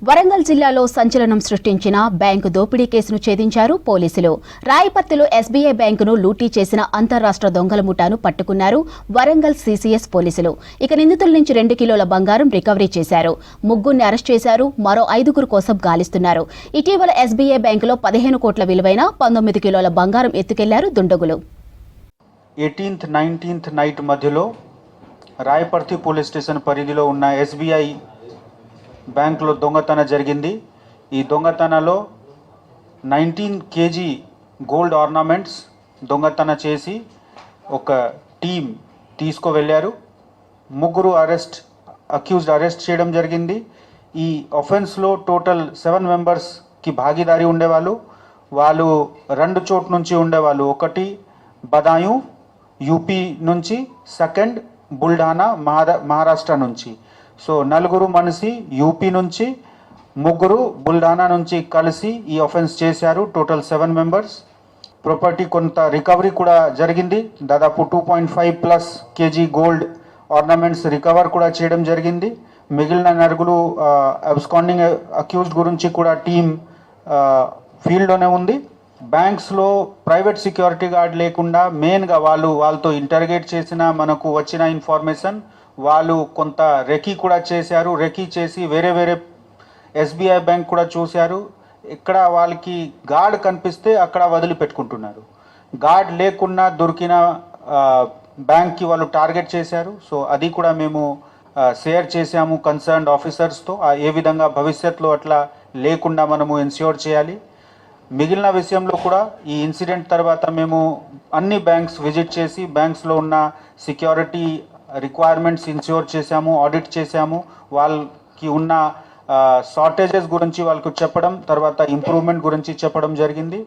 వరంగల్ జిల్లాలో సంచలనం సృష్టించిన బ్యాంకు దోపిడీ కేసును ఛేదించారు పోలీసులు. రాయపర్తిలో ఎస్బీఐ బ్యాంకును లూటీ చేసిన అంతర్రాష్ట్ర దొంగల ముఠాను పట్టుకున్నారు వరంగల్ సీసీఎస్ పోలీసులు. ఇక నిందితుల నుంచి 2 కిలోల బంగారం రికవరీ చేశారు. ముగ్గురిని అరెస్ట్ చేశారు. మరో 5 కోసం గాలిస్తున్నారు. ఇటీవల ఎస్బీఐ బ్యాంకులో 15 కోట్ల విలువైన 19 కిలోల బంగారం ఎత్తుకెళ్లారు దుండగులు. 18th, 19th నైట్ మధ్యలో రాయపర్తి పోలీస్ స్టేషన్ పరిధిలో ఉన్న ఎస్బీఐ బ్యాంకులో దొంగతనం జరిగింది. ఈ దొంగతనంలో 19 kg గోల్డ్ ఆర్నమెంట్స్ దొంగతనం చేసి ఒక టీం తీసుకువెళ్ళారు. 3 అక్యూజ్డ్ అరెస్ట్ చేయడం జరిగింది. ఈ ఆఫెన్స్లో టోటల్ 7 మెంబర్స్కి భాగీదారి ఉండేవాళ్ళు. వాళ్ళు 2 చోట్ల నుంచి ఉండేవాళ్ళు. ఒకటి బదాయూं యూపీ నుంచి, సెకండ్ బుల్డానా మహారాష్ట్ర నుంచి. సో 4 మనిషి యూపీ నుంచి, 3 బుల్డానా నుంచి కలిసి ఈ ఆఫెన్స్ చేశారు. Total 7 members. ప్రాపర్టీ కొంత రికవరీ కూడా జరిగింది. దాదాపు 2.5+ kg గోల్డ్ ఆర్నమెంట్స్ రికవర్ కూడా చేయడం జరిగింది. మిగిలిన నలుగురు అబ్స్కాండింగ్ అక్యూజ్డ్ గురించి కూడా టీం ఫీల్డ్లోనే ఉంది. బ్యాంక్స్లో ప్రైవేట్ సెక్యూరిటీ గార్డ్ లేకుండా మెయిన్గా వాళ్ళతో ఇంటర్గేట్ చేసిన మనకు వచ్చిన ఇన్ఫర్మేషన్ వాళ్ళు కొంత రెకీ కూడా చేశారు. రెకీ చేసి వేరే ఎస్బీఐ బ్యాంక్ కూడా చూశారు. ఇక్కడ వాళ్ళకి గార్డ్ కనిపిస్తే అక్కడ వదిలిపెట్టుకుంటున్నారు. గార్డ్ లేకుండా దొరికిన బ్యాంక్కి వాళ్ళు టార్గెట్ చేశారు. సో అది కూడా మేము షేర్ చేశాము కన్సర్న్డ్ ఆఫీసర్స్తో. ఏ విధంగా భవిష్యత్తులో అట్లా లేకుండా మనము ఎన్ష్యూర్ చేయాలి. మిగిలిన విషయంలో కూడా ఈ ఇన్సిడెంట్ తర్వాత మేము అన్ని బ్యాంక్స్ విజిట్ చేసి బ్యాంక్స్లో ఉన్న సెక్యూరిటీ రిక్వైర్మెంట్స్ ఇన్ష్యూర్ చేశాము, ఆడిట్ చేశాము. వాళ్ళకి ఉన్న షార్టేజెస్ గురించి వాళ్ళకు చెప్పడం, తర్వాత ఇంప్రూవ్మెంట్ గురించి చెప్పడం జరిగింది.